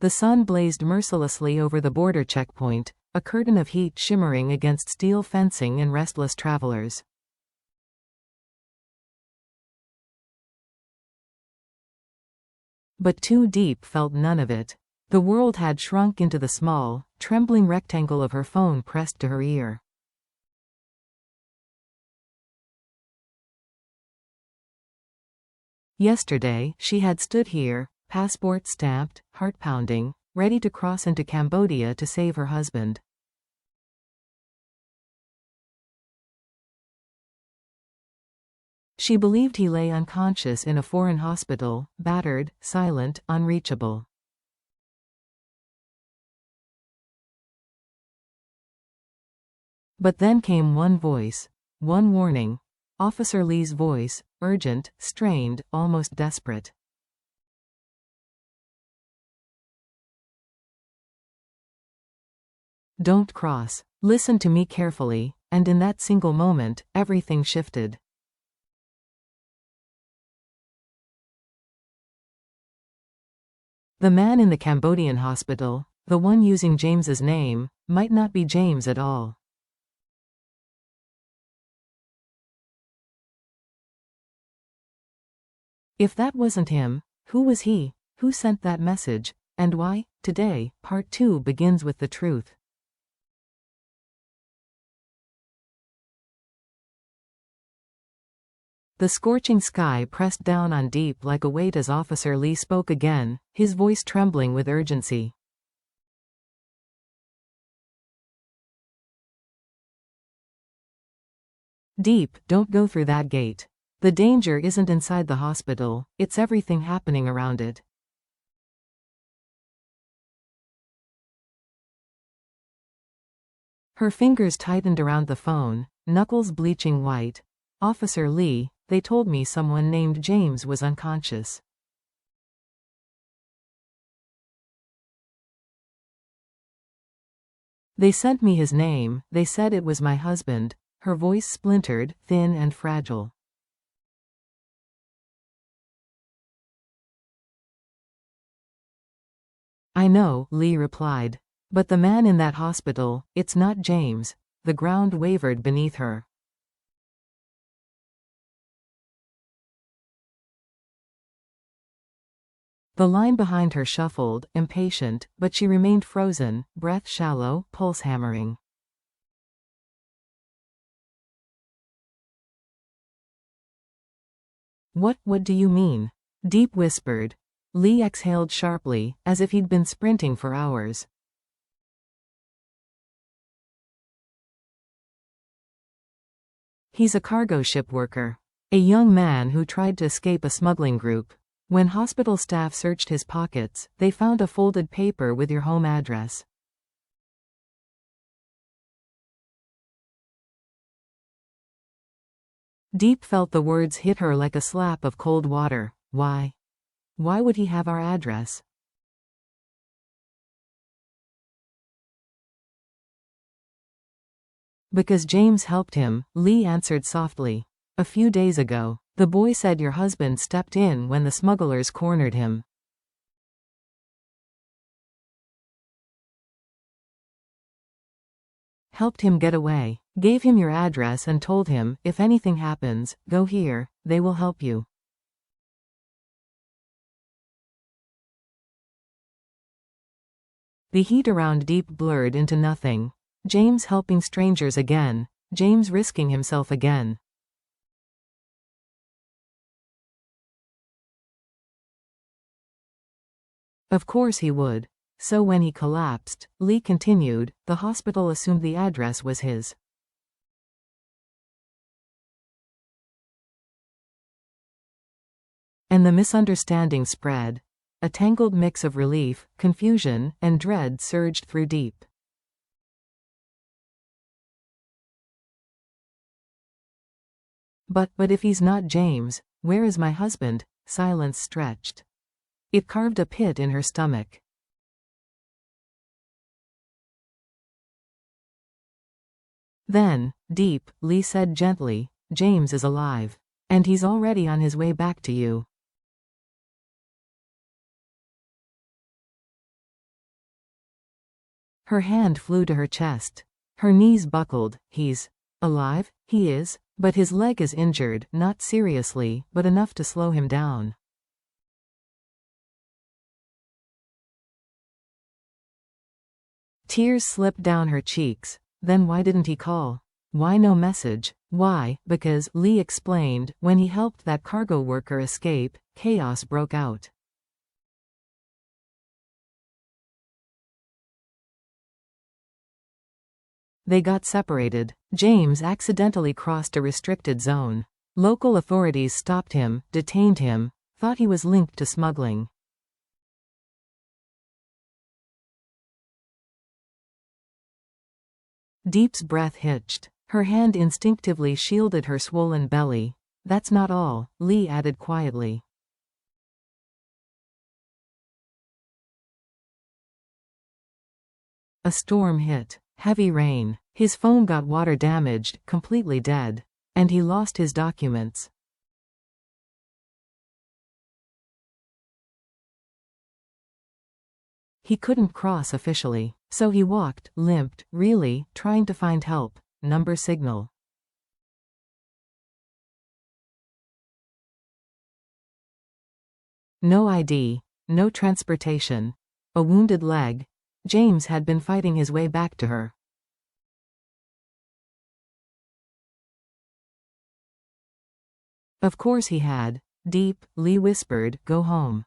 The sun blazed mercilessly over the border checkpoint, a curtain of heat shimmering against steel fencing and restless travelers. But Too Deep felt none of it. The world had shrunk into the small, trembling rectangle of her phone pressed to her ear. Yesterday, she had stood here, passport stamped, heart pounding, ready to cross into Cambodia to save her husband. She believed he lay unconscious in a foreign hospital, battered, silent, unreachable. But then came one voice, one warning. Officer Lee's voice, urgent, strained, almost desperate. Don't cross. Listen to me carefully, and in that single moment, everything shifted. The man in the Cambodian hospital, the one using James's name, might not be James at all. If that wasn't him, who was he? Who sent that message? And why? Today, part 2 begins with the truth. The scorching sky pressed down on Deep like a weight as Officer Lee spoke again, his voice trembling with urgency. Deep, don't go through that gate. The danger isn't inside the hospital, it's everything happening around it. Her fingers tightened around the phone, knuckles bleaching white. Officer Lee, they told me someone named James was unconscious. They sent me his name, they said it was my husband. Her voice splintered, thin and fragile. I know, Lee replied. But the man in that hospital, it's not James. The ground wavered beneath her. The line behind her shuffled, impatient, but she remained frozen, breath shallow, pulse hammering. What do you mean? Deep whispered. Lee exhaled sharply, as if he'd been sprinting for hours. He's a cargo ship worker. A young man who tried to escape a smuggling group. When hospital staff searched his pockets, they found a folded paper with your home address. Deep felt the words hit her like a slap of cold water. Why? Why would he have our address? Because James helped him, Lee answered softly. A few days ago, the boy said your husband stepped in when the smugglers cornered him. Helped him get away, gave him your address and told him, if anything happens, go here, they will help you. The heat around Deep blurred into nothing. James helping strangers again. James risking himself again. Of course he would. So when he collapsed, Lee continued, the hospital assumed the address was his. And the misunderstanding spread. A tangled mix of relief, confusion, and dread surged through Deep. But if he's not James, where is my husband? Silence stretched. It carved a pit in her stomach. Then, Deep, Lee said gently, James is alive. And he's already on his way back to you. Her hand flew to her chest. Her knees buckled. He's alive? He is, but his leg is injured, not seriously, but enough to slow him down. Tears slipped down her cheeks. Then why didn't he call? Why no message? Why? Because, Lee explained, when he helped that cargo worker escape, chaos broke out. They got separated. James accidentally crossed a restricted zone. Local authorities stopped him, detained him, thought he was linked to smuggling. Deep's breath hitched. Her hand instinctively shielded her swollen belly. That's not all, Lee added quietly. A storm hit. Heavy rain. His phone got water damaged, completely dead. And he lost his documents. He couldn't cross officially. So he walked, limped, really, trying to find help. Number signal. No ID. No transportation. A wounded leg. James had been fighting his way back to her. Of course he had. Deep, Lee whispered, go home.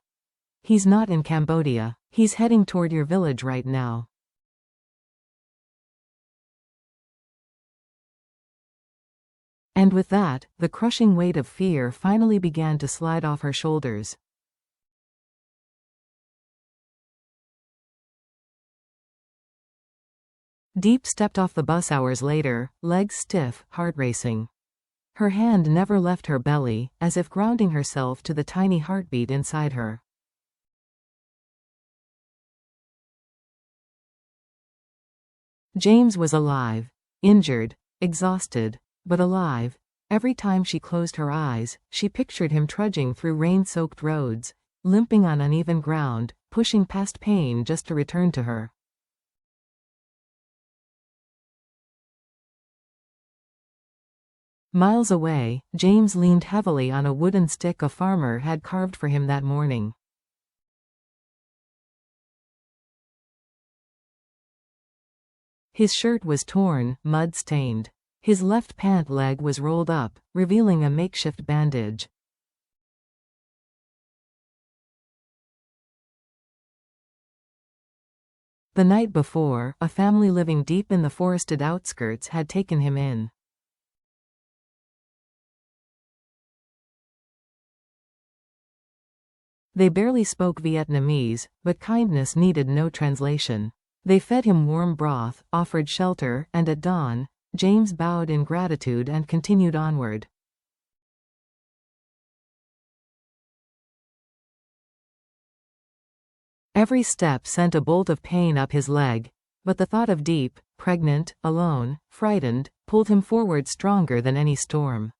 He's not in Cambodia. He's heading toward your village right now. And with that, the crushing weight of fear finally began to slide off her shoulders. Deep stepped off the bus hours later, legs stiff, heart racing. Her hand never left her belly, as if grounding herself to the tiny heartbeat inside her. James was alive. Injured. Exhausted. But alive. Every time she closed her eyes, she pictured him trudging through rain-soaked roads, limping on uneven ground, pushing past pain just to return to her. Miles away, James leaned heavily on a wooden stick a farmer had carved for him that morning. His shirt was torn, mud-stained. His left pant leg was rolled up, revealing a makeshift bandage. The night before, a family living deep in the forested outskirts had taken him in. They barely spoke Vietnamese, but kindness needed no translation. They fed him warm broth, offered shelter, and at dawn, James bowed in gratitude and continued onward. Every step sent a bolt of pain up his leg, but the thought of Deep, pregnant, alone, frightened, pulled him forward stronger than any storm.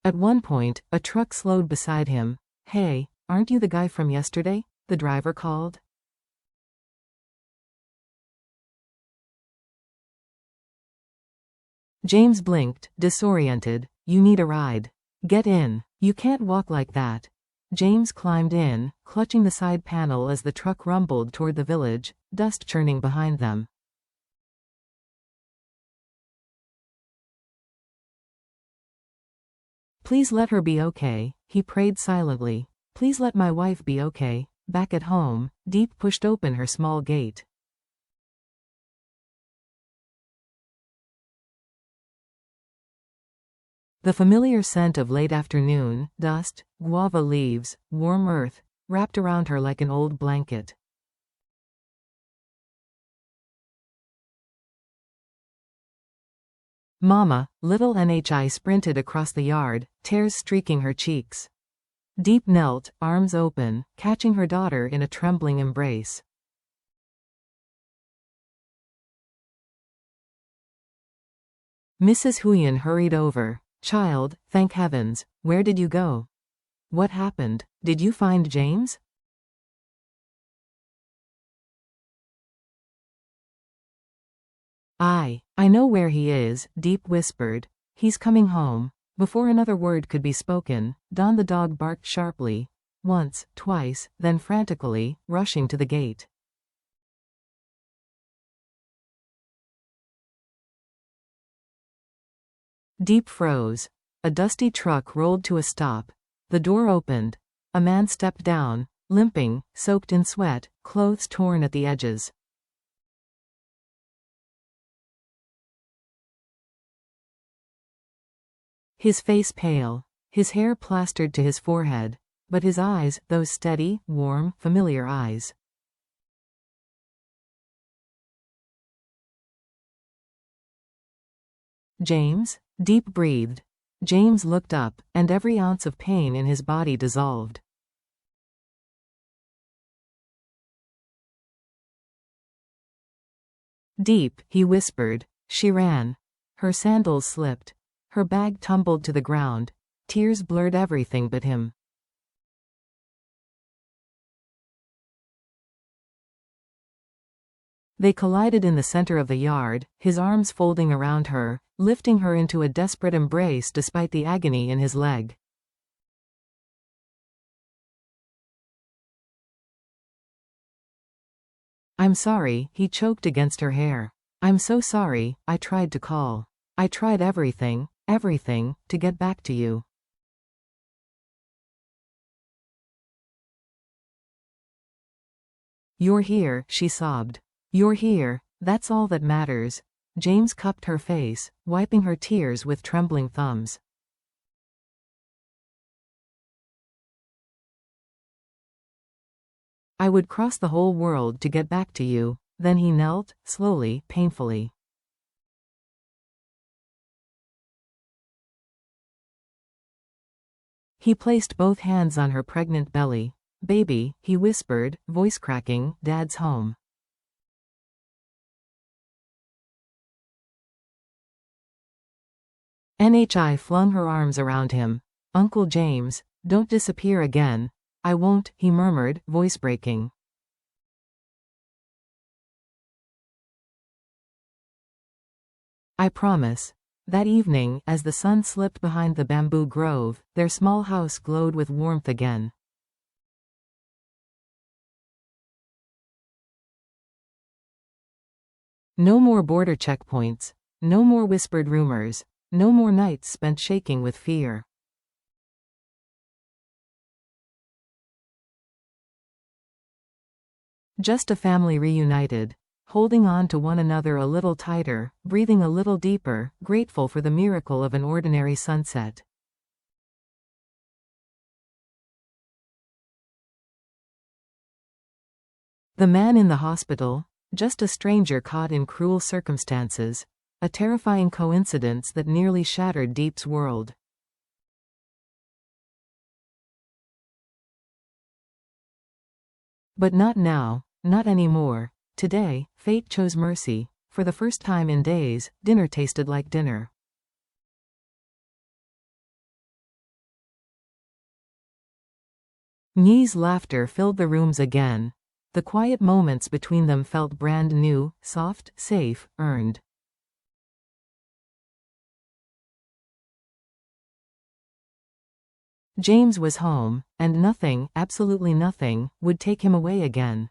At one point, a truck slowed beside him. Hey, aren't you the guy from yesterday? The driver called. James blinked, disoriented. You need a ride. Get in. You can't walk like that. James climbed in, clutching the side panel as the truck rumbled toward the village, dust churning behind them. Please let her be okay, he prayed silently. Please let my wife be okay. Back at home, Deep pushed open her small gate. The familiar scent of late afternoon, dust, guava leaves, warm earth, wrapped around her like an old blanket. Mama, little NHI sprinted across the yard, tears streaking her cheeks. Deep knelt, arms open, catching her daughter in a trembling embrace. Mrs. Huyen hurried over. Child, thank heavens, where did you go? What happened? Did you find James? I know where he is, Deep whispered. He's coming home. Before another word could be spoken, Don the dog barked sharply. Once, twice, then frantically, rushing to the gate. Deep froze. A dusty truck rolled to a stop. The door opened. A man stepped down, limping, soaked in sweat, clothes torn at the edges. His face pale, his hair plastered to his forehead, but his eyes, those steady, warm, familiar eyes. James? Deep breathed. James looked up, and every ounce of pain in his body dissolved. Deep, he whispered. She ran. Her sandals slipped. Her bag tumbled to the ground. Tears blurred everything but him. They collided in the center of the yard, his arms folding around her, lifting her into a desperate embrace despite the agony in his leg. I'm sorry, he choked against her hair. I'm so sorry, I tried to call. I tried everything, to get back to you. You're here, she sobbed. You're here, that's all that matters. James cupped her face, wiping her tears with trembling thumbs. I would cross the whole world to get back to you. Then he knelt, slowly, painfully. He placed both hands on her pregnant belly. Baby, he whispered, voice cracking, Dad's home. NHI flung her arms around him. Uncle James, don't disappear again. I won't, he murmured, voice breaking. I promise. That evening, as the sun slipped behind the bamboo grove, their small house glowed with warmth again. No more border checkpoints. No more whispered rumors. No more nights spent shaking with fear. Just a family reunited, holding on to one another a little tighter, breathing a little deeper, grateful for the miracle of an ordinary sunset. The man in the hospital, just a stranger caught in cruel circumstances, a terrifying coincidence that nearly shattered Deep's world. But not now, not anymore. Today, fate chose mercy. For the first time in days, dinner tasted like dinner. Nyi's laughter filled the rooms again. The quiet moments between them felt brand new, soft, safe, earned. James was home, and nothing, absolutely nothing, would take him away again.